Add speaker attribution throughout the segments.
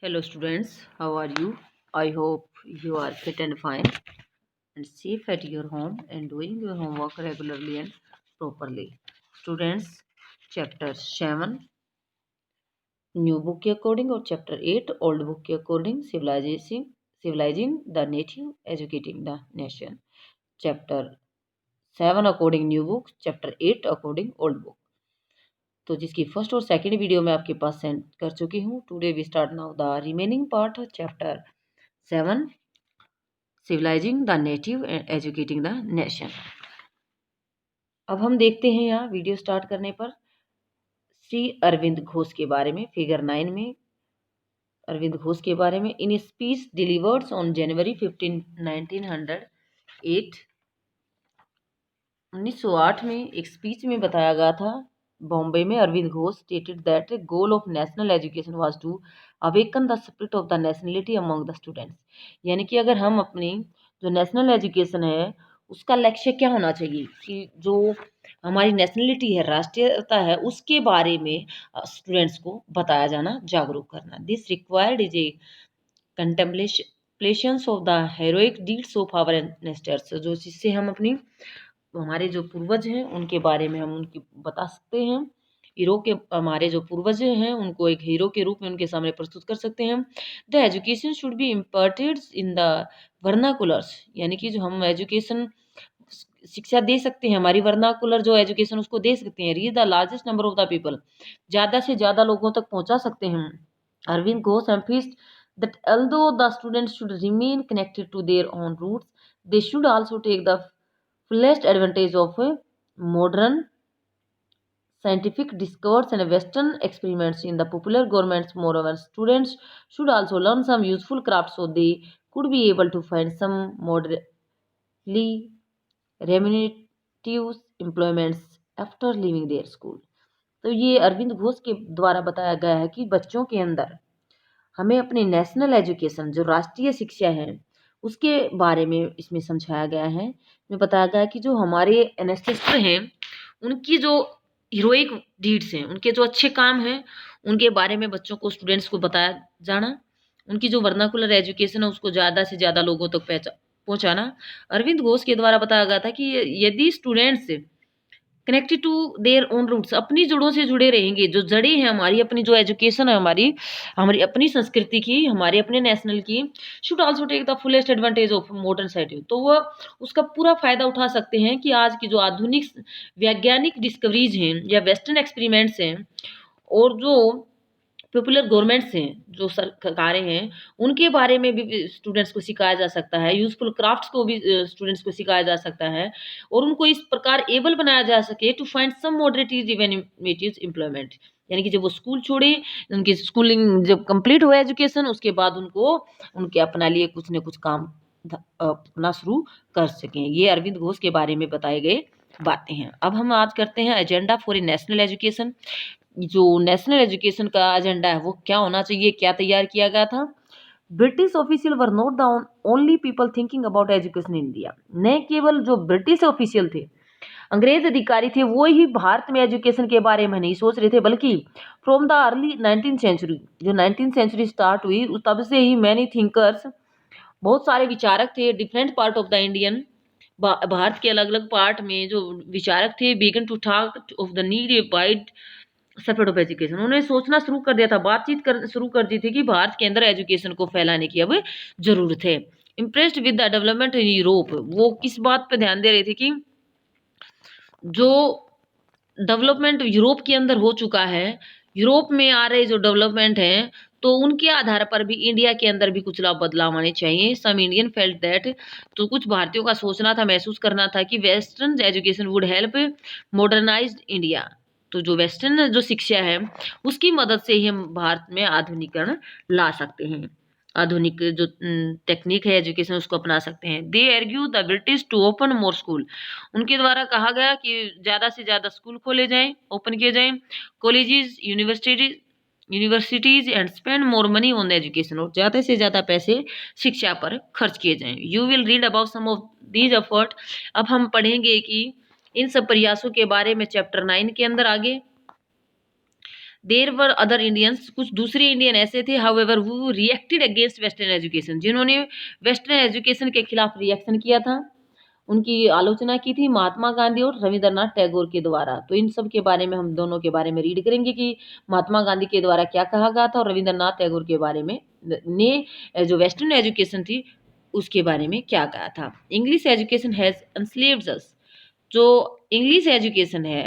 Speaker 1: Hello students, how are you? I hope you are fit and fine and safe at your home and doing your homework regularly and properly. Students, chapter 7 new book के according और chapter 8 old book के according civilizing the native educating the nation. Chapter 7 according new book, chapter 8 according old book. तो जिसकी first और second video मैं आपके पास send कर चुकी हूँ. Today we start now the remaining part chapter 7 civilising the native and educating the nation. अब हम देखते हैं यहाँ वीडियो स्टार्ट करने पर श्री अरविंद घोष के बारे में. फिगर 9 में अरविंद घोष के बारे में. In speech delivered on January 15 1908 1908 में एक स्पीच में बताया गया था बॉम्बे में. Arvind Ghosh stated that goal of national education was to awaken the spirit of the nationality among the students. यानी कि अगर हम अपनी जो नेशनल एजुकेशन है उसका लक्ष्य क्या होना चाहिए कि जो हमारी नेशनलिटी है, राष्ट्रीयता है, उसके बारे में स्टूडेंट्स को बताया जाना, जागरूक करना. This required is a contemplations of the heroic deeds of our ancestors. जो जिससे हम अपनी हमारे जो पूर्वज हैं उनके बारे में हम उनकी बता सकते हैं. हीरो के हमारे जो पूर्वज हैं उनको एक हीरो के रूप में उनके सामने प्रस्तुत कर सकते हैं. The education should be imparted in the vernaculars. यानी कि जो हम एजुकेशन शिक्षा दे सकते हैं, हमारी वर्नाकुलर जो एजुकेशन उसको दे सकते हैं. Reach the largest number of the people. ज़्यादा से ज़्यादा लोगों तक पहुंचा सकते हैं. Arvind Ghosh emphasized that although the students should remain connected to their own roots, they should also take the fullest advantage of modern scientific discoveries and Western experiments in the popular governments. Moreover, students should also learn some useful crafts so they could be able to find some moderately remunerative employments after leaving their school. तो ये अरविंद घोष के द्वारा बताया गया है कि बच्चों के अंदर हमें अपनी नेशनल एजुकेशन जो राष्ट्रीय शिक्षा है उसके बारे में इसमें समझाया गया है. इसमें बताया गया है कि जो हमारे एनेस्टेस्टर हैं उनकी जो हीरोइक डीड्स हैं, उनके जो अच्छे काम हैं, उनके बारे में बच्चों को, स्टूडेंट्स को बताया जाना. उनकी जो वर्नाकुलर एजुकेशन है उसको ज़्यादा से ज़्यादा लोगों तक पहुँचाना. अरविंद घोष के द्वारा बताया गया था कि यदि students connected to their own roots, अपनी जड़ों से जुड़े रहेंगे, जो जड़ें हैं हमारी, अपनी जो एजुकेशन है हमारी हमारी अपनी संस्कृति की, हमारे अपने नेशनल की, should also take the fullest advantage of modern scientific. तो वह उसका पूरा फायदा उठा सकते हैं कि आज की जो आधुनिक वैज्ञानिक डिस्कवरीज हैं या वेस्टर्न एक्सपेरिमेंट्स हैं और जो पॉपुलर गवर्नमेंट्स हैं, जो सरकारें हैं, उनके बारे में भी स्टूडेंट्स को सिखाया जा सकता है. यूजफुल क्राफ्ट्स को भी स्टूडेंट्स को सिखाया जा सकता है और उनको इस प्रकार एबल बनाया जा सके टू फाइंड सम मॉडरेटिव इवेनिमेटिव एम्प्लॉयमेंट. यानी कि जब वो स्कूल छोड़े, उनकी स्कूलिंग जब कंप्लीट हुआ एजुकेशन, उसके बाद उनको उनके अपना लिए कुछ न कुछ काम अपना शुरू कर सकें. ये अरविंद घोष के बारे में बताए गए बातें हैं. अब हम आज करते हैं agenda for a national education. जो नेशनल एजुकेशन का एजेंडा है वो क्या होना चाहिए, क्या तैयार किया गया था. British official were not the only people thinking about education in India. न केवल जो ब्रिटिश ऑफिशियल थे, अंग्रेज अधिकारी थे, वो ही भारत में एजुकेशन के बारे में नहीं सोच रहे थे, बल्कि from the early 19th century, जो 19th सेंचुरी स्टार्ट हुई तब से ही मैनी थिंकर्स, बहुत सारे विचारक थे, different part of the Indian, Bharat के अलग अलग पार्ट में जो विचारक थे, began to talk of the need a wide spread of education. उन्होंने सोचना शुरू कर दिया था, बातचीत शुरू कर दी थी कि भारत के अंदर एजुकेशन को फैलाने की अब जरूरत है. Impressed with the development in Europe. वो किस बात पर ध्यान दे रहे थे कि जो डेवलपमेंट यूरोप के अंदर हो चुका है, यूरोप में आ रहे जो डेवलपमेंट हैं, तो उनके आधार पर भी इंडिया के अंदर भी कुछ बदलाव आने चाहिए. Some Indian felt that. तो कुछ भारतीयों का सोचना था, महसूस करना था कि western education would help modernised India. तो जो वेस्टर्न जो शिक्षा है उसकी मदद से ही हम भारत में आधुनिकरण ला सकते हैं, आधुनिक जो टेक्निक है एजुकेशन उसको अपना सकते हैं. They argue the British to open more school. उनके द्वारा कहा गया कि ज़्यादा से ज़्यादा स्कूल खोले जाएं, ओपन किए जाएं, colleges, universities and spend more money on the education. और ज़्यादा से ज़्यादा पैसे शिक्षा पर खर्च किए जाएं. You will read about some of these effort. अब हम पढ़ेंगे कि इन सब प्रयासों के बारे में चैप्टर 9 के अंदर आगे. देयर वर अदर इंडियंस, कुछ दूसरे इंडियन ऐसे थे, however who reacted against western education, जिन्होंने वेस्टर्न एजुकेशन के खिलाफ रिएक्शन किया था, उनकी आलोचना की थी महात्मा गांधी और रविंद्रनाथ टैगोर के द्वारा। तो इन सब के बारे में हम दोनों के बारे में रीड करेंगे कि महात्मा गांधी के द्वारा क्या कहा गया था और रविंद्रनाथ टैगोर के बारे में ने जो वेस्टर्न एजुकेशन थी उसके बारे में क्या कहा था। इंग्लिश एजुकेशन हैज एनस्लेव्ड अस, जो इंग्लिश एजुकेशन है,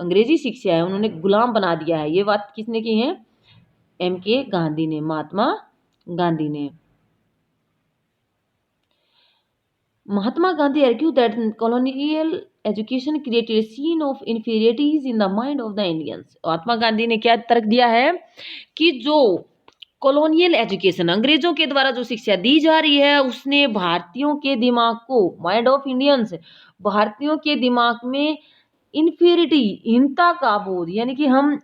Speaker 1: अंग्रेजी शिक्षा है, उन्होंने गुलाम बना दिया है। ये बात किसने की है? एम के गांधी ने, महात्मा गांधी ने। Mahatma Gandhi argued that colonial education created a scene of inferiorities in the mind of the Indians. महात्मा गांधी ने क्या तर्क दिया है कि जो कॉलोनियल एजुकेशन, अंग्रेजों के द्वारा जो शिक्षा दी जा रही है, उसने भारतीयों के दिमाग को, माइंड ऑफ इंडियंस, भारतीयों के दिमाग में इन्फीरिटी, हीनता का बोध, यानी कि हम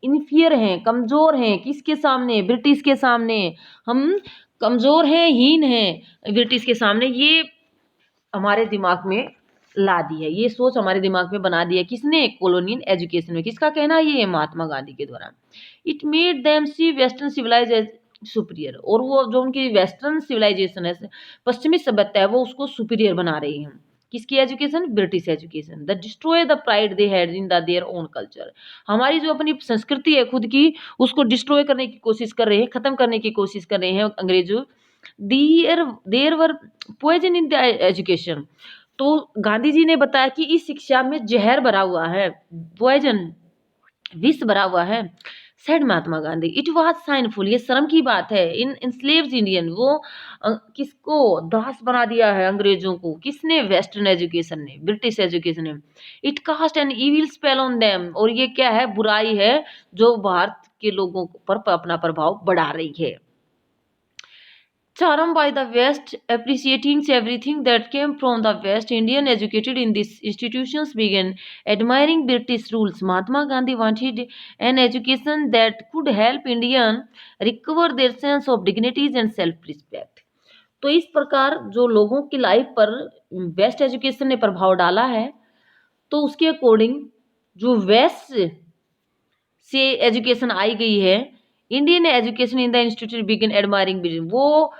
Speaker 1: इन्फियर हैं, कमजोर हैं, किसके सामने? ब्रिटिश के सामने हम कमजोर हैं, हीन हैं ब्रिटिश के सामने, ये हमारे दिमाग में ला दी है, ये सोच हमारे दिमाग में बना दी है। किसने? कॉलोनियल एजुकेशन में। किसका कहना है? ये महात्मा गांधी के द्वारा। It made them see western civilisation superior, और वो जो उनकी वेस्टर्न सिविलाइजेशन है, पश्चिमी सभ्यता है, वो उसको सुपीरियर बना रही है। किसकी education? British education. The destroy the pride they had in the their own culture, हमारी जो अपनी संस्कृति है खुद की, उसको डिस्ट्रॉय करने की कोशिश कर रहे हैं, खत्म करने की कोशिश कर रहे हैं अंग्रेजों। There were poison in the education, तो गांधी जी ने बताया कि इस शिक्षा में जहर भरा हुआ है, पॉइजन, विष भरा हुआ है। Said Mahatma Gandhi, it was sinful, ये शर्म की बात है, इन एनस्लेव्ड इंडियन, वो किसको दास बना दिया है? अंग्रेजों को। किसने? वेस्टर्न एजुकेशन ने, ब्रिटिश एजुकेशन ने। It cast an evil spell on them, और ये क्या है? बुराई है जो भारत के लोगों पर अपना प्रभाव बढ़ा रही है। Charmed by the West, appreciating everything that came from the West, Indian educated in these institutions began admiring British rules. Mahatma Gandhi wanted an education that could help Indian recover their sense of dignities and self-respect. तो इस प्रकार जो लोगों की life पर waste education ने प्रभाव डाला है, तो उसके अकॉर्डिंग जो वेस्ट से एजुकेशन आई गई है, Indian education in the institute began admiring, वो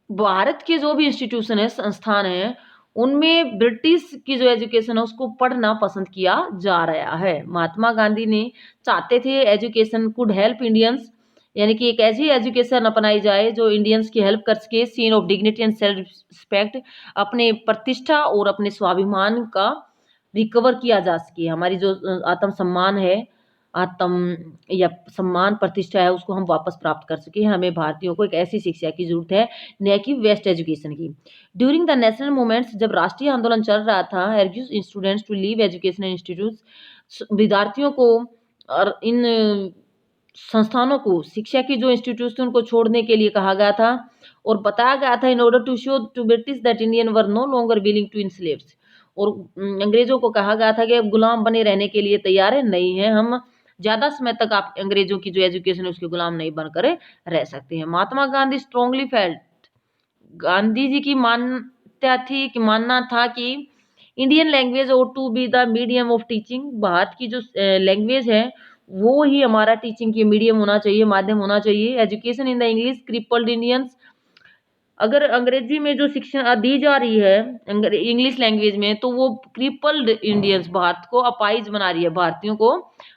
Speaker 1: भारत के जो भी इंस्टीट्यूशन है, संस्थान है, उनमें ब्रिटिश की जो एजुकेशन है उसको पढ़ना पसंद किया जा रहा है। महात्मा गांधी ने चाहते थे एजुकेशन कुड हेल्प इंडियंस, यानी कि एक ऐसी एजुकेशन अपनाई जाए जो इंडियंस की हेल्प कर सके, sense of dignity and self respect, अपने प्रतिष्ठा और अपने स्वाभिमान का रिकवर किया जा सके, हमारी जो आत्म सम्मान है, आत्म या सम्मान प्रतिष्ठा है, उसको हम वापस प्राप्त कर सके। हमें भारतीयों को एक ऐसी शिक्षा की जरूरत है, न कि वेस्ट एजुकेशन की। ड्यूरिंग द नेशनल मूवमेंट्स, जब राष्ट्रीय आंदोलन चल रहा था, argues students to leave educational institutes, विद्यार्थियों को और इन संस्थानों को, शिक्षा की जो इंस्टीट्यूशन को छोड़ने के लिए कहा गया था, और बताया गया था in order to show to British that Indian were no longer willing to enslaves, और अंग्रेजों को कहा गया था कि अब गुलाम बने रहने के लिए तैयार है नहीं है, हम ज्यादा समय तक आप अंग्रेजों की जो एजुकेशन है उसके गुलाम नहीं बनकर रह सकते हैं। महात्मा गांधी स्ट्रांगली फेल्ट, गांधी जी की मान्यता थी कि मानना था कि इंडियन लैंग्वेज और to be the medium of teaching, Bharat की जो लैंग्वेज है वो ही हमारा टीचिंग की मीडियम होना चाहिए, माध्यम होना चाहिए। Education in the English crippled Indians, अगर अंग्रेजी में जो शिक्षा दी जा रही है इंग्लिश लैंग्वेज में, तो वो क्रिपल्ड इंडियंस, भारत को अपाइज बना रही है, भारतीयों को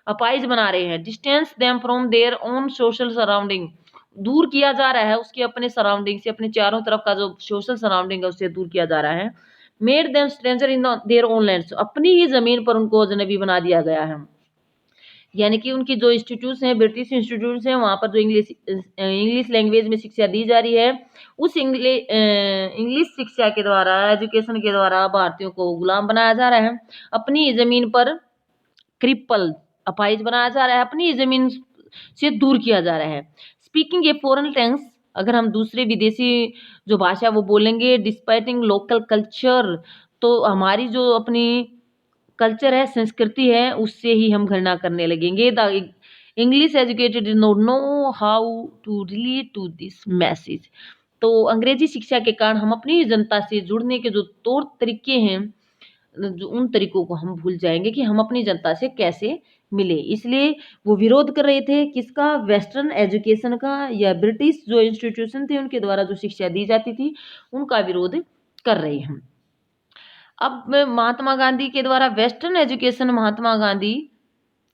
Speaker 1: अपाइज बना रहे हैं। Distance them from their own social surrounding, दूर किया जा रहा है उसके अपने सराउंडिंग से, अपने चारों तरफ का जो सोशल सराउंडिंग है उससे दूर किया जा रहा है। Made them stranger in their own land, अपनी ही जमीन पर उनको अजनबी बना दिया गया है। यानी कि उनकी जो इंस्टीट्यूट्स हैं, ब्रिटिश इंस्टीट्यूट्स हैं, वहाँ पर जो इंग्लिश लैंग्वेज में शिक्षा दी जा रही है, उस इंग्लिश शिक्षा के द्वारा, एजुकेशन के द्वारा भारतीयों को गुलाम बनाया जा रहा है, अपनी जमीन पर क्रिपल, अपाइज बनाया जा रहा है, अपनी जमीन से दूर किया जा रहा है। स्पीकिंग ए फॉरेन टंग्स, अगर हम दूसरे विदेशी जो भाषा वो बोलेंगे, डिस्पाइटिंग लोकल कल्चर, तो हमारी जो अपनी कल्चर है, संस्कृति है, उससे ही हम घृणा करने लगेंगे। The English educated did not know how to relate to this message, तो अंग्रेजी शिक्षा के कारण हम अपनी जनता से जुड़ने के जो तौर तरीके हैं, जो उन तरीकों को हम भूल जाएंगे कि हम अपनी जनता से कैसे मिले, इसलिए वो विरोध कर रहे थे किसका, वेस्टर्न एजुकेशन का, या ब्रिटिश जो इंस्टीट्यूशन थे उनके द्वारा जो शिक्षा दी जाती थी उनका विरोध कर रहे हैं। अब महात्मा गांधी के द्वारा western education, Mahatma Gandhi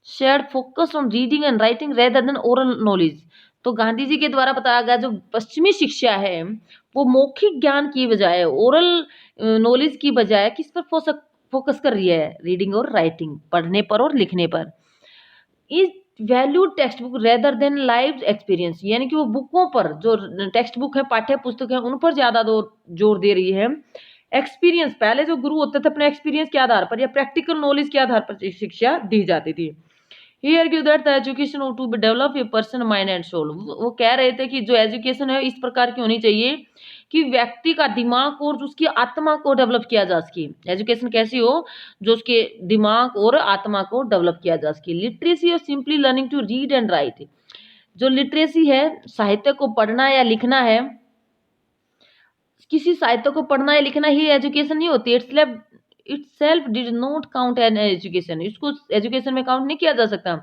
Speaker 1: shared focus on reading and writing rather than oral knowledge. तो गांधी जी के द्वारा बताया गया जो पश्चिमी शिक्षा है वो मौखिक ज्ञान की बजाय, ओरल नॉलेज की बजाय किस पर फोकस कर रही है, रीडिंग और राइटिंग, पढ़ने पर और लिखने पर। Is valued text book rather than live experience, यानी कि वो बुकों पर, जो टेक्स्ट बुक है, पाठ्य पुस्तक है, उन पर ज्यादा जोर दे रही है। एक्सपीरियंस, पहले जो गुरु होते थे अपने एक्सपीरियंस के आधार पर या प्रैक्टिकल नॉलेज के आधार पर शिक्षा दी जाती थी। He argue that the education to develop a person mind and soul. वो कह रहे थे कि जो एजुकेशन है इस प्रकार की होनी चाहिए कि व्यक्ति का दिमाग और उसकी आत्मा को डेवलप किया जा सके। एजुकेशन कैसी हो, जो उसके दिमाग और आत्मा को डेवलप किया जा सके। लिटरेसी और simply learning to read and write, जो लिटरेसी है, साहित्य को पढ़ना या लिखना है, किसी साहित्य को पढ़ना या लिखना ही एजुकेशन नहीं होती। itself did not count as education, इसको एजुकेशन में काउंट नहीं किया जा सकता।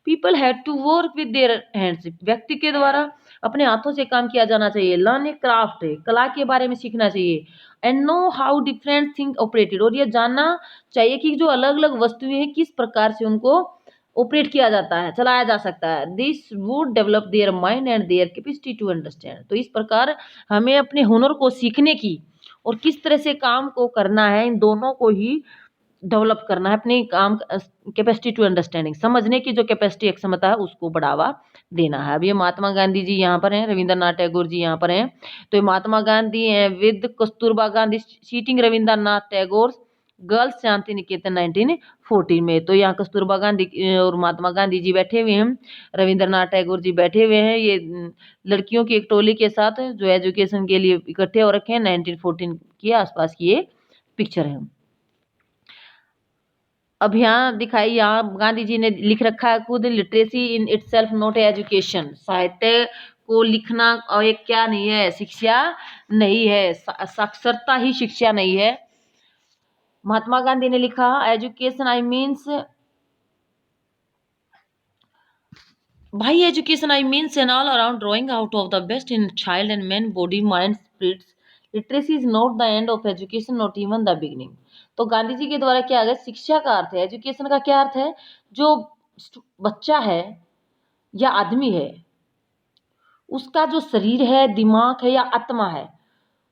Speaker 1: People had to work with their hands, व्यक्ति के द्वारा अपने हाथों से काम किया जाना चाहिए। लर्न ए क्राफ्ट, कला के बारे में सीखना चाहिए। And know how different thing operated, और ये जानना चाहिए कि जो अलग अलग वस्तुएं हैं किस प्रकार से उनको ऑपरेट किया जाता है, चलाया जा सकता है। This would develop their mind and their capacity to understand. तो इस प्रकार हमें अपने हुनर को सीखने की और किस तरह से काम को करना है, इन दोनों को ही डेवलप करना है। अपने काम कैपेसिटी टू अंडरस्टैंडिंग, समझने की जो कैपेसिटी, एक क्षमता है, उसको बढ़ावा देना है। अब ये महात्मा गांधी जी यहाँ पर हैं, रविंद्रनाथ टैगोर जी यहाँ पर हैं। तो ये महात्मा गांधी हैं with Kasturba Gandhi sitting Rabindranath Tagore girls Shanti Niketan 1914 में। तो यहाँ कस्तूरबा गांधी और महात्मा गांधी जी बैठे हुए हैं, रविंद्रनाथ टैगोर जी बैठे हुए हैं, ये लड़कियों की एक टोली के साथ जो एजुकेशन के लिए इकट्ठे हो रखे हैं। 1914 के आसपास की ये पिक्चर है। अब यहाँ दिखाई, यहाँ गांधी जी ने लिख रखा है खुद, literacy in itself not education, साहित्य को लिखना और एक क्या नहीं है, शिक्षा नहीं है, साक्षरता ही शिक्षा नहीं है। महात्मा गांधी ने लिखा, education I means, by education I means an all around drawing out of the best in child and man body mind spirits. Literacy is not the end of education, not even the beginning. तो गांधी जी के द्वारा क्या है, शिक्षा का अर्थ है, education का क्या अर्थ है, जो बच्चा है या आदमी है उसका जो शरीर है, दिमाग है या आत्मा है,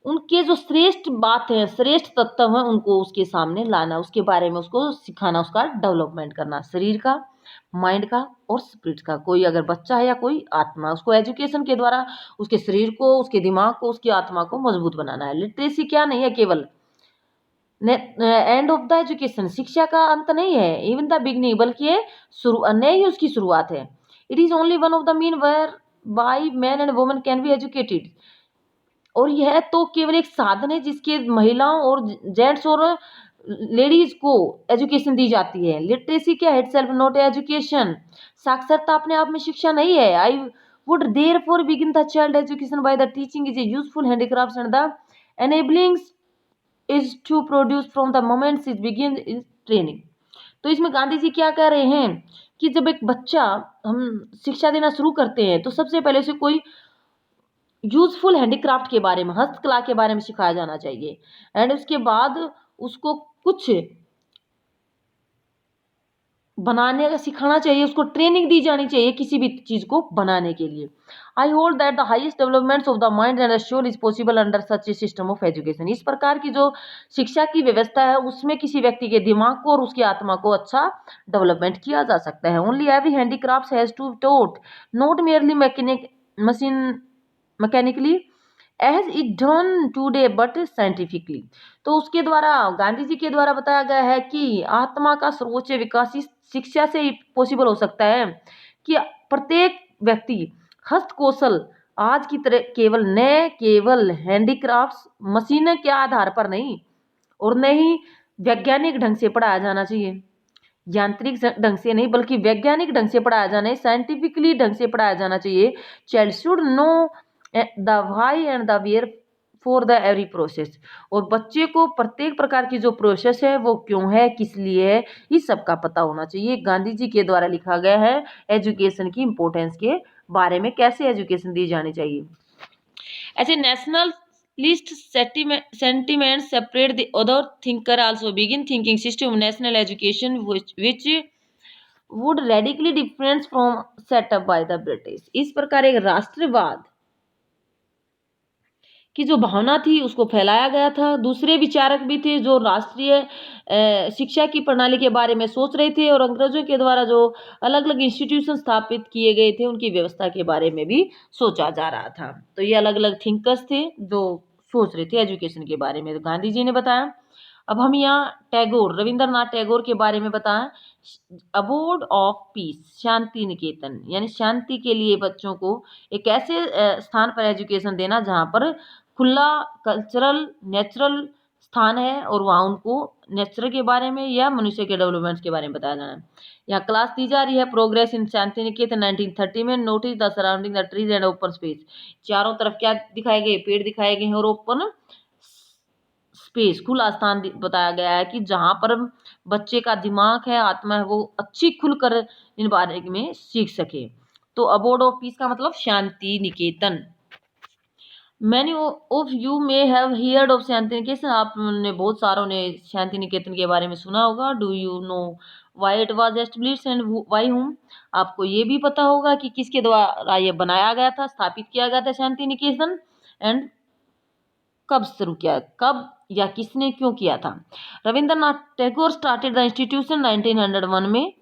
Speaker 1: उनके जो श्रेष्ठ बात है, श्रेष्ठ तत्व है, उनको उसके सामने लाना, उसके बारे में उसको सिखाना, उसका डेवलपमेंट करना, शरीर का, माइंड का और स्पिरिट का। कोई अगर बच्चा है या कोई आत्मा, उसको एजुकेशन के द्वारा उसके शरीर को, उसके दिमाग को, उसकी आत्मा को मजबूत बनाना है। लिटरेसी क्या नहीं है, केवल एंड ऑफ द एजुकेशन, शिक्षा का अंत नहीं है, इवन द बिगनिंग, बल्कि ये नहीं ही उसकी शुरुआत है। It is only one of the mean whereby man and woman can be educated, और यह तो केवल एक साधन है जिसके महिलाओं और जेंट्स और लेडीज को एजुकेशन दी जाती है। लिटरेसी क्या है, इटसेल्फ नॉट एजुकेशन, साक्षरता अपने आप में शिक्षा नहीं है। I would therefore begin the child education by the teaching is a useful handicrafts and the enablings is to produce from the moments is begin is training. तो इसमें गांधी जी क्या कह रहे हैं कि जब एक बच्चा, हम शिक्षा देना शुरू करते हैं तो सबसे पहले उसे कोई यूजफुल हैंडीक्राफ्ट के बारे में, हस्तकला के बारे में सिखाया जाना चाहिए। एंड उसके बाद उसको कुछ बनाने का सिखाना चाहिए, उसको ट्रेनिंग दी जानी चाहिए किसी भी चीज को बनाने के लिए। I hold that the highest developments of the mind and soul is possible under such a system of education. इस प्रकार की जो शिक्षा की व्यवस्था है उसमें किसी व्यक्ति के दिमाग को और उसकी आत्मा को अच्छा डेवलपमेंट किया जा सकता है। Only every handicraft has to taught not merely mechanically as it done today but scientifically. तो उसके द्वारा, गांधी जी के द्वारा बताया गया है कि आत्मा का सर्वोच्च विकास इस शिक्षा से ही पॉसिबल हो सकता है कि प्रत्येक व्यक्ति हस्त कौशल आज की तरह केवल हैंडीक्राफ्ट्स मशीन के आधार पर नहीं, और न ही वैज्ञानिक ढंग से पढ़ाया जाना चाहिए, यांत्रिक ढंग से नहीं बल्कि वैज्ञानिक ढंग से पढ़ाया जाना है, साइंटिफिकली ढंग से पढ़ाया जाना चाहिए। Child should know the why and the wherefore the every process, और बच्चे को प्रत्येक प्रकार की जो प्रोसेस है वो क्यों है, किस लिए है, इस सब का पता होना चाहिए। गांधी जी के द्वारा लिखा गया है एजुकेशन की इम्पोर्टेंस के बारे में, कैसे एजुकेशन दी जानी चाहिए। ऐसे national list sentiment separate the other thinker also begin thinking system national education which would radically difference from setup bye the British. इस प्रकार एक राष्ट्रवाद की जो भावना थी उसको फैलाया गया था। दूसरे विचारक भी थे जो राष्ट्रीय शिक्षा की प्रणाली के बारे में सोच रहे थे, और अंग्रेजों के द्वारा जो अलग अलग इंस्टीट्यूशन स्थापित किए गए थे उनकी व्यवस्था के बारे में भी सोचा जा रहा था। तो ये अलग अलग थिंकर्स थे जो सोच रहे थे एजुकेशन के बारे में, तो गांधी जी ने बताया। अब हम यहाँ टैगोर, रविंद्रनाथ टैगोर के बारे में बताएं। Abode of peace, Shanti Niketan, यानी शांति के लिए बच्चों को एक ऐसे स्थान पर एजुकेशन देना जहाँ पर खुला कल्चरल नेचुरल स्थान है, और वहाँ उनको नेचर के बारे में या मनुष्य के डेवलपमेंट के बारे में बताया जाना है। यहाँ क्लास दी जा रही है प्रोग्रेस इन शांति निकेतन 1930 में। Notice the surrounding the trees and open space, चारों तरफ क्या दिखाए गए, पेड़ दिखाए गए हैं, और ओपन स्पेस खुला स्थान बताया गया है कि जहां पर बच्चे का दिमाग है, आत्मा है, वो अच्छी खुलकर इन बारे में सीख सके। तो अबोर्ड ऑफ पीस का मतलब Shanti Niketan. Many of you may have heard of Shanti Niketan, आपने बहुत सारों ने शांति निकेतन के बारे में सुना होगा। Do you know why it was established and why हुम, आपको ये भी पता होगा कि किसके द्वारा ये बनाया गया था, स्थापित किया गया था शांति निकेतन, एंड कब शुरू किया, कब या किसने क्यों किया था। Rabindranath Tagore started the institution 1901 में।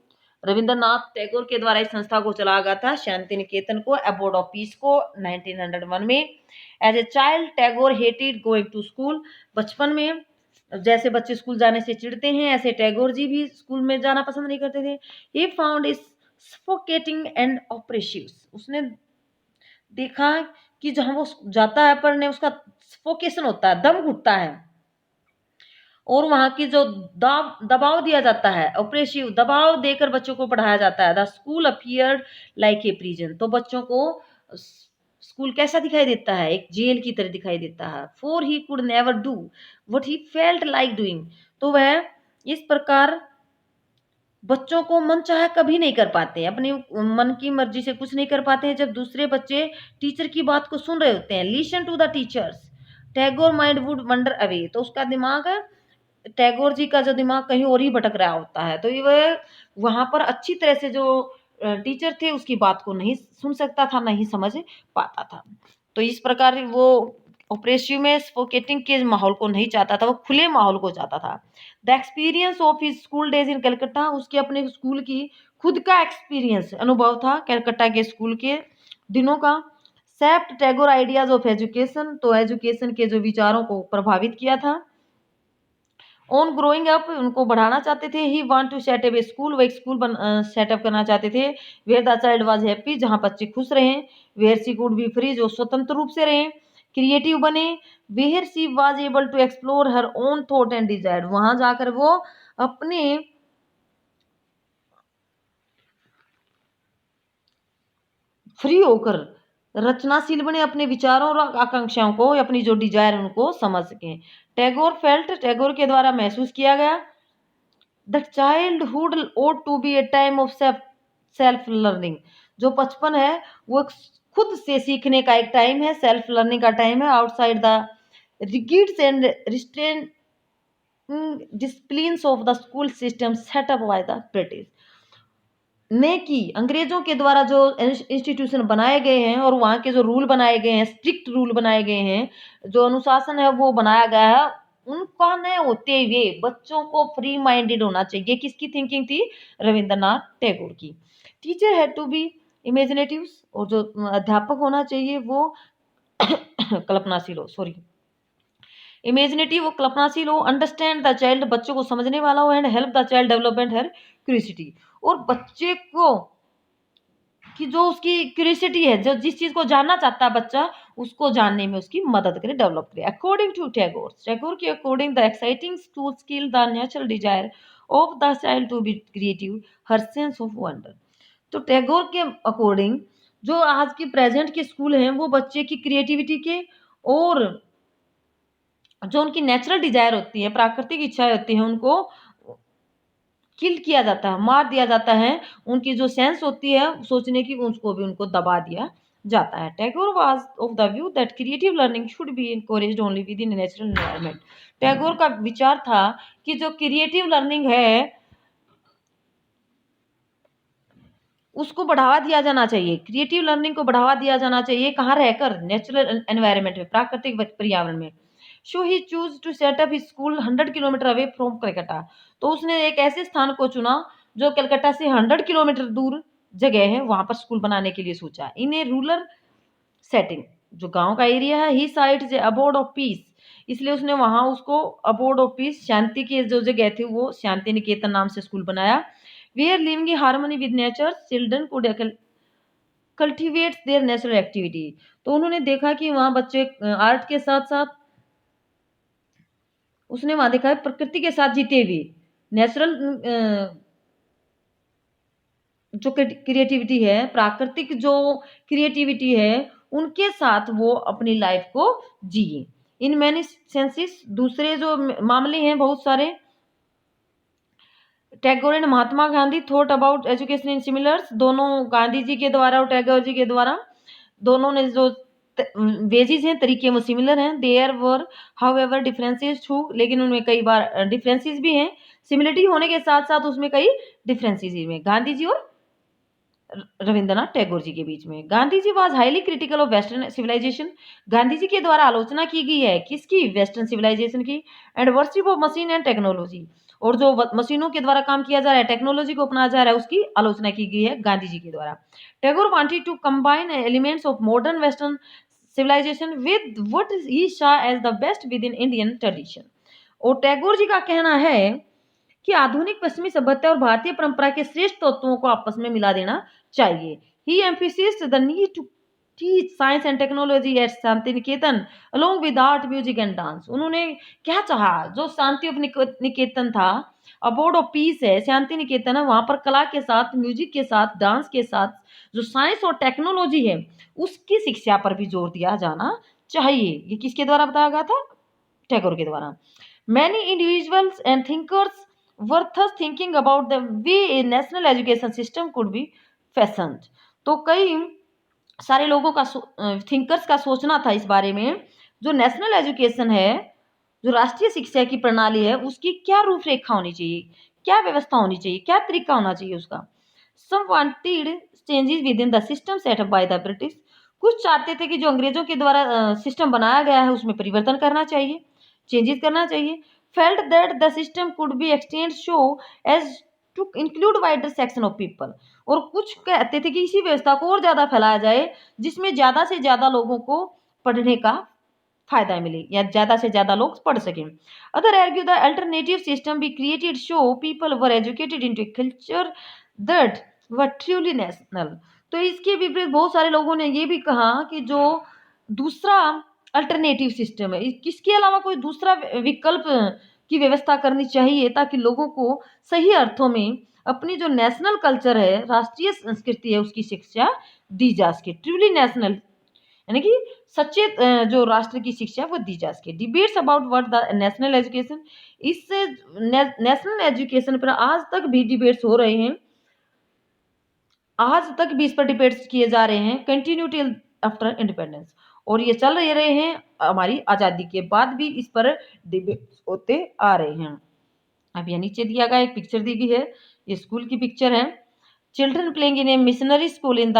Speaker 1: रविंद्रनाथ टैगोर के द्वारा इस संस्था को चलाया गया था, शांति निकेतन को, अबोर्ड ऑफ पीस को, 1901 में। As a child Tagore hated going to school, बचपन में जैसे बच्चे स्कूल जाने से चिढ़ते हैं ऐसे टैगोर जी भी स्कूल में जाना पसंद नहीं करते थे। He found it suffocating and oppressive, उसने देखा कि जहां वो जाता है पढ़ने उसका सफोकेशन होता है, दम घुटता है, और वहां की जो दबाव दिया जाता है, ऑपरेसिव दबाव देकर बच्चों को पढ़ाया जाता है। The school appeared like a prison, तो बच्चों को स्कूल कैसा दिखाई देता है, एक जेल की तरह दिखाई देता है। For he could never do what he felt like doing, तो वह इस प्रकार बच्चों को मन चाहे कभी नहीं कर पाते हैं, अपनी मन की मर्जी से कुछ नहीं कर पाते हैं जब दूसरे बच्चे टीचर की बात को सुन रहे होते हैं। Listen to the teachers Tagore mind would wander away, तो उसका दिमाग, टैगोर जी का जो दिमाग कहीं और ही भटक रहा होता है, तो ये वहां पर अच्छी तरह से जो टीचर थे उसकी बात को नहीं सुन सकता था, नहीं समझ पाता था। तो इस प्रकार वो ऑपरेसिव में सफोकेटिंग के माहौल को नहीं चाहता था, वो खुले माहौल को चाहता था। The experience of his school days in Calcutta, उसके अपने स्कूल की खुद का एक्सपीरियंस अनुभव था कलकत्ता के स्कूल के दिनों का। सेप्ट टैगोर आइडियाज ऑफ एजुकेशन, तो एजुकेशन के जो विचारों को प्रभावित किया था। ऑन ग्रोइंग अप, उनको बढ़ाना चाहते थे। He want to set up a school, वो एक स्कूल सेटअप करना चाहते थे। Where the child was happy, जहाँ बच्चे खुश रहें। Where she could be free, जो स्वतंत्र रूप से रहें, क्रिएटिव बने। Where she was able to explore her own thought and desire, वहां जाकर वो अपने फ्री होकर रचनाशील बने, अपने विचारों और आकांक्षाओं को, अपनी जो डिजायर है उनको समझ सकें। टैगोर फेल्ट, टैगोर के द्वारा महसूस किया गया, the childhood ought to be a time of self learning, जो बचपन है वो खुद से सीखने का एक टाइम है, सेल्फ लर्निंग का टाइम है। Outside the rigids and restrain disciplines of the school system set up by the British, ने की अंग्रेजों के द्वारा जो इंस्टीट्यूशन बनाए गए हैं और वहाँ के जो रूल बनाए गए हैं, स्ट्रिक्ट रूल बनाए गए हैं, जो अनुशासन है वो बनाया गया है, उनका न होते हुए बच्चों को फ्री माइंडेड होना चाहिए। किसकी थिंकिंग थी? रविंद्रनाथ टैगोर की। Teacher had to be imaginative, और जो अध्यापक होना चाहिए वो कल्पनाशील हो, सॉरी इमेजिनेटिव, वो कल्पनाशील हो। अंडरस्टैंड द चाइल्ड, बच्चों को समझने वाला हो। And help the child development her curiosity, और बच्चे को कि जो उसकी क्यूरियोसिटी है, जो जिस चीज को जानना चाहता है बच्चा, उसको जानने में उसकी मदद करे, डेवलप करे। अकॉर्डिंग टू टैगोर, टैगोर के according the exciting to skill the natural desire of the child to be creative her sense of wonder, तो टैगोर के अकॉर्डिंग जो आज की प्रेजेंट के स्कूल हैं वो बच्चे की क्रिएटिविटी के और जो उनकी नेचुरल डिजायर होती है, प्राकृतिक इच्छाएं होती हैं, उनको किल किया जाता है, मार दिया जाता है। उनकी जो सेंस होती है सोचने की, उसको भी उनको दबा दिया जाता है। Tagore was of the view that creative learning should be encouraged only with in natural environment. Tagore का विचार था कि जो क्रिएटिव लर्निंग है उसको बढ़ावा दिया जाना चाहिए, क्रिएटिव लर्निंग को बढ़ावा दिया जाना चाहिए। कहाँ रहकर? नेचुरल एनवायरनमेंट में, प्राकृतिक पर्यावरण में। So he choose to set up school 100 kilometre away from Calcutta. तो उसने एक ऐसे स्थान को चुना जो कलकत्ता से 100 किलोमीटर दूर जगह है, वहां पर स्कूल बनाने के लिए सोचा। इन ए रूरल सेटिंग, जो गांव का एरिया है, ही साइट अबोर्ड ऑफ पीस, इसलिए उसने वहां उसको अबोर्ड ऑफ पीस, शांति की जो जगह थी, वो शांति निकेतन नाम से स्कूल बनाया। Where living in harmony with nature children could cultivates their natural activity. तो उन्होंने देखा कि वहाँ बच्चे आर्ट के साथ साथ, उसने वहाँ देखा है प्रकृति के साथ जीते हुए नेचुरल जो क्रिएटिविटी है, प्राकृतिक जो क्रिएटिविटी है, उनके साथ वो अपनी लाइफ को जिए। इन मैनी सेंसेस, दूसरे जो मामले हैं बहुत सारे, Tagore and Mahatma Gandhi thought about education in similars. दोनों, गांधी जी के द्वारा और टैगोर जी के द्वारा, दोनों ने जो वेजिज हैं, तरीके वो सिमिलर हैं। There were however differences too, लेकिन उनमें कई बार डिफरेंसेस भी हैं। सिमिलरिटी होने के साथ साथ उसमें कई डिफरेंसेस भी हैं गांधी जी और रविंद्रनाथ टैगोर जी के बीच में। Gandhi ji was highly critical of western civilisation. Gandhi ji के द्वारा आलोचना की गई है किसकी? वेस्टर्न सिविलाइजेशन की। And worship of machine and technology, और जो मशीनों के द्वारा काम किया जा रहा है, टेक्नोलॉजी को अपनाया जा रहा है, उसकी आलोचना की गई है गांधी जी के द्वारा। Tagore wanted to combine elements of modern western civilisation with what he saw as the best within Indian tradition. और टैगोर जी का कहना है कि आधुनिक पश्चिमी सभ्यता और भारतीय परंपरा के श्रेष्ठ तत्वों को आपस में मिला देना चाहिए। He emphasised the need to teach science and technology at Shanti Niketan along with art, music and dance. उन्होंने क्या चाहा? जो शांति निकेतन था, अबोर्ड ऑफ पीस है, शांति निकेतन है, वहां पर कला के साथ, म्यूजिक के साथ, डांस के साथ जो साइंस और टेक्नोलॉजी है, उसकी शिक्षा पर भी जोर दिया जाना चाहिए। ये किसके द्वारा बताया गया था? टैगोर के द्वारा। Many individuals and thinkers were thus thinking about the way a national education system could be fashioned। तो कई सारे लोगों का थिंकर्स का सोचना था इस बारे में, जो नेशनल एजुकेशन है, जो राष्ट्रीय शिक्षा की प्रणाली है, उसकी क्या रूपरेखा होनी चाहिए, क्या व्यवस्था होनी चाहिए, क्या तरीका होना चाहिए उसका। Some wanted changes within the system set up by the British. कुछ चाहते थे कि जो अंग्रेजों के द्वारा सिस्टम बनाया गया है उसमें परिवर्तन करना चाहिए, चेंजेस करना चाहिए। Felt that the system could be extend so as to include wider section of people. और कुछ कहते थे कि इसी व्यवस्था को और ज्यादा फैलाया जाए जिसमें ज्यादा से ज्यादा लोगों को पढ़ने का फायदा मिले, या ज्यादा से ज्यादा लोग पढ़ सकें। Other argue the alternative system be created show people were educated into culture that were truly national. तो इसके विपरीत बहुत सारे लोगों ने ये भी कहा कि जो दूसरा अल्टरनेटिव सिस्टम है, किसके अलावा कोई दूसरा विकल्प की व्यवस्था करनी चाहिए ताकि लोगों को सही अर्थों में अपनी जो नेशनल कल्चर है, राष्ट्रीय संस्कृति है, उसकी शिक्षा दी जा सके। ट्रूली नेशनल यानी कि सच्चे जो राष्ट्र की शिक्षा वो दी जा सके। Debates about what the national education, इससे नेशनल एजुकेशन पर आज तक भी डिबेट्स हो रहे हैं, आज तक भी इस पर डिबेट्स किए जा रहे हैं, कंटिन्यू टिल आफ्टर इंडिपेंडेंस। और ये चल रहे हैं हमारी आज़ादी के बाद भी, इस पर डिबेट्स होते आ रहे हैं। अब यह नीचे दिया गया एक पिक्चर दी गई है, ये स्कूल की पिक्चर है। Children playing in A missionary school in the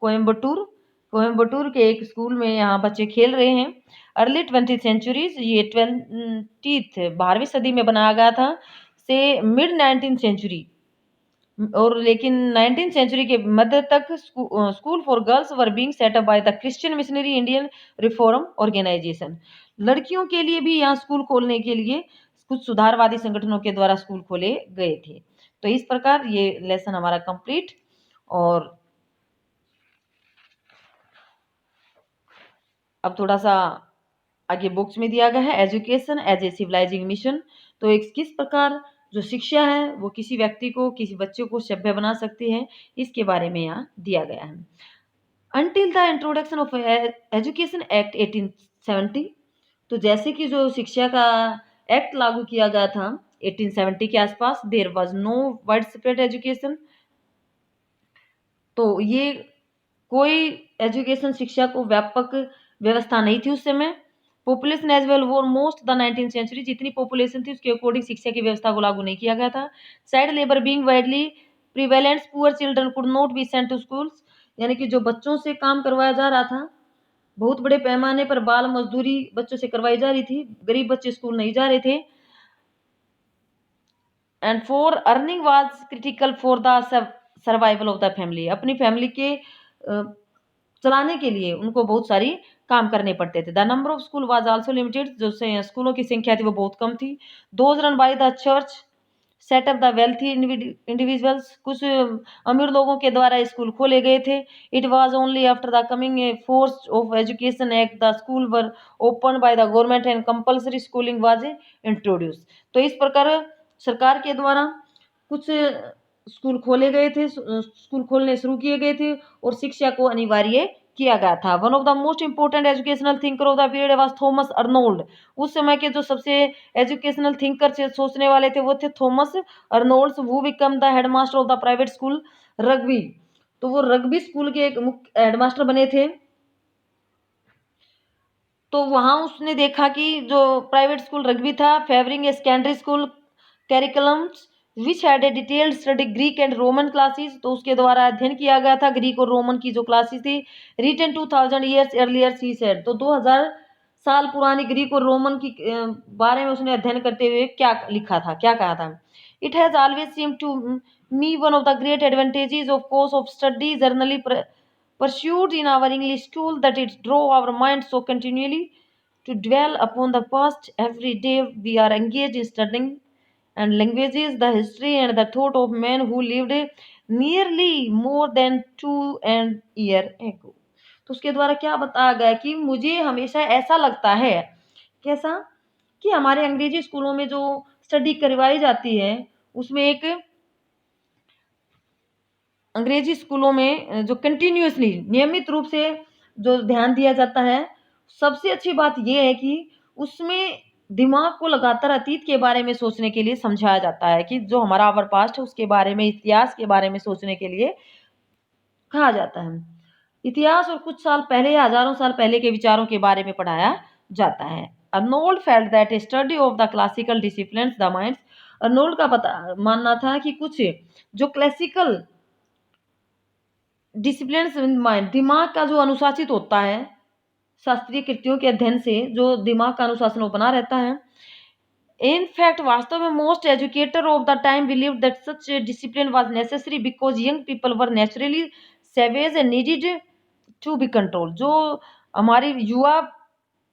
Speaker 1: Coimbatore. Coimbatore के एक स्कूल में यहाँ बच्चे खेल रहे हैं। अर्ली 20th सेंचुरीज, ये 12वीं सदी में बनाया गया था, से मिड 19th सेंचुरी, और लेकिन 19th सेंचुरी के मध्य तक school for girls were being set up by the Christian missionary Indian reform organisation. लड़कियों के लिए भी यहाँ स्कूल खोलने के लिए कुछ सुधारवादी संगठनों के द्वारा स्कूल खोले गए थे। तो इस प्रकार ये लेसन हमारा कंप्लीट। और अब थोड़ा सा आगे बुक्स में दिया गया है, education as a civilising mission. तो एक किस प्रकार जो शिक्षा है वो किसी व्यक्ति को, किसी बच्चे को सभ्य बना सकती है, इसके बारे में यहाँ दिया गया है। Until the introduction of education act 1870, तो जैसे कि जो शिक्षा का एक्ट लागू किया गया था 1870 के आसपास, there was no wide spread education, तो ये कोई एजुकेशन शिक्षा को व्यापक व्यवस्था नहीं थी उस समय। पॉपुलेशन एज वेल वो मोस्ट द 19th सेंचुरी, जितनी पॉपुलेशन थी उसके अकॉर्डिंग शिक्षा की व्यवस्था को लागू नहीं किया गया था। Side labour being widely prevalent, poor children could not be sent to schools, यानी कि जो बच्चों से काम करवाया जा रहा था, बहुत बड़े पैमाने पर बाल मजदूरी बच्चों से करवाई जा रही थी, गरीब बच्चे स्कूल नहीं जा रहे थे। And for earning was critical for the survival of the family, अपनी फैमिली के चलाने के लिए उनको बहुत सारी काम करने पड़ते थे। The number of school was also limited, जो स्कूलों की संख्या थी वो बहुत कम थी। Those run by the church set up the wealthy individuals, कुछ अमीर लोगों के द्वारा स्कूल खोले गए थे। It was only after the coming force of education act the school were open by the government and compulsory schooling was introduce. तो इस प्रकार सरकार के द्वारा कुछ स्कूल खोले गए थे, स्कूल खोलने शुरू किए गए थे और शिक्षा को अनिवार्य किया गया था। One of the most important educational thinker of the period was Thomas Arnold. उस समय के जो सबसे एजुकेशनल थिंकर सोचने वाले थे वो थे थॉमस अर्नोल्ड, वो become the headmaster of the private school rugby. तो वो रग्बी स्कूल के एक मुख्य हेडमास्टर बने थे। तो वहां उसने देखा कि जो प्राइवेट स्कूल रग्बी था, favouring a secondary school curriculums which had a detailed study Greek and Roman classes, तो उसके द्वारा अध्ययन किया गया था ग्रीक और रोमन की जो क्लासेस थी। Written 2000 years earlier he said, तो 2000 साल पुरानी ग्रीक और रोमन की बारे में उसने अध्ययन करते हुए क्या लिखा था, क्या कहा था। It has always seemed to me one of the great advantages of course of study generally pursued in our English school that it drove our minds so continually to dwell upon the past. Every day we are engaged in studying and languages, the history and the thought of men who lived nearly more than 2 year ago. तो उसके द्वारा क्या बताया गया कि मुझे हमेशा ऐसा लगता है, कैसा, कि हमारे अंग्रेजी स्कूलों में जो स्टडी करवाई जाती है उसमें एक अंग्रेजी स्कूलों में जो कंटिन्यूअसली नियमित रूप से जो ध्यान दिया जाता है, सबसे अच्छी बात यह है कि उसमें दिमाग को लगातार अतीत के बारे में सोचने के लिए समझाया जाता है, कि जो हमारा आवर पास्ट है उसके बारे में, इतिहास के बारे में सोचने के लिए कहा जाता है। इतिहास और कुछ साल पहले या हजारों साल पहले के विचारों के बारे में पढ़ाया जाता है। Arnold felt that study of the classical disciplines the minds, Arnold का मानना था कि कुछ जो क्लासिकल डिसिप्लिन माइंड, दिमाग का जो अनुशासित होता है, शास्त्रीय कृतियों के अध्ययन से जो दिमाग का अनुशासन बना रहता है। इन फैक्ट वास्तव में most educator of the time believe that such discipline was necessary because young people were naturally savage and needed to be control. जो हमारी युवा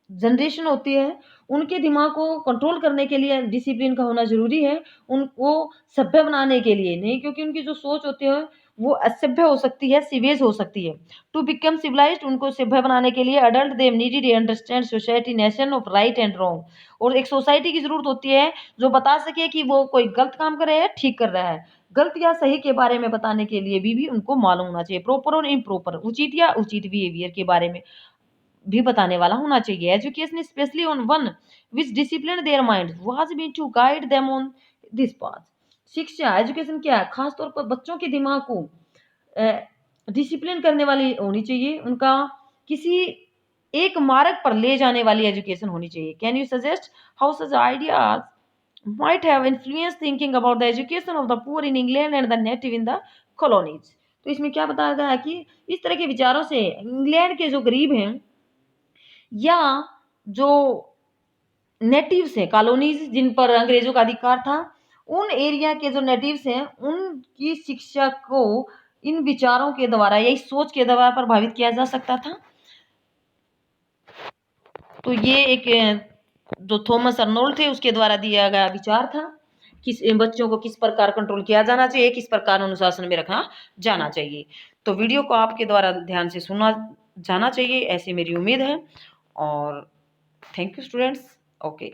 Speaker 1: जनरेशन होती है उनके दिमाग को कंट्रोल करने के लिए डिसिप्लिन का होना जरूरी है, उनको सभ्य बनाने के लिए नहीं, क्योंकि उनकी जो सोच होती है वो असभ्य हो सकती है, सिवेज हो सकती है। टू बिकम सिविलाइज्ड, उनको सभ्य बनाने के लिए adult them needed understand society nation of right and wrong, और एक सोसाइटी की जरूरत होती है जो बता सके कि वो कोई गलत काम कर रहा है, ठीक कर रहा है। गलत या सही के बारे में बताने के लिए भी उनको मालूम होना चाहिए। प्रॉपर और इम्प्रॉपर, उचित या उचित बिहेवियर के बारे में भी बताने वाला होना चाहिए। Education specially on one which discipline their mind was mean to guide them on this path. शिक्षा, एजुकेशन क्या है, खास तौर पर बच्चों के दिमाग को डिसिप्लिन करने वाली होनी चाहिए, उनका किसी एक मार्ग पर ले जाने वाली एजुकेशन होनी चाहिए। Can you suggest how such ideas might have influenced thinking about the education of the poor in England and the native in the colonies। तो इसमें क्या बताया गया है कि इस तरह के विचारों से इंग्लैंड के जो गरीब हैं या जो नेटिव्स हैं, कॉलोनीज जिन पर अंग्रेजों का अधिकार था, उन एरिया के जो नेटिव्स हैं उनकी शिक्षा को इन विचारों के द्वारा या इस सोच के द्वारा प्रभावित किया जा सकता था। तो ये एक जो थॉमस अर्नोल्ड थे उसके द्वारा दिया गया विचार था, किस बच्चों को किस प्रकार कंट्रोल किया जाना चाहिए, किस प्रकार अनुशासन में रखना जाना चाहिए। तो वीडियो को आपके द्वारा ध्यान से सुना जाना चाहिए, ऐसी मेरी उम्मीद है। और थैंक यू स्टूडेंट्स। ओके।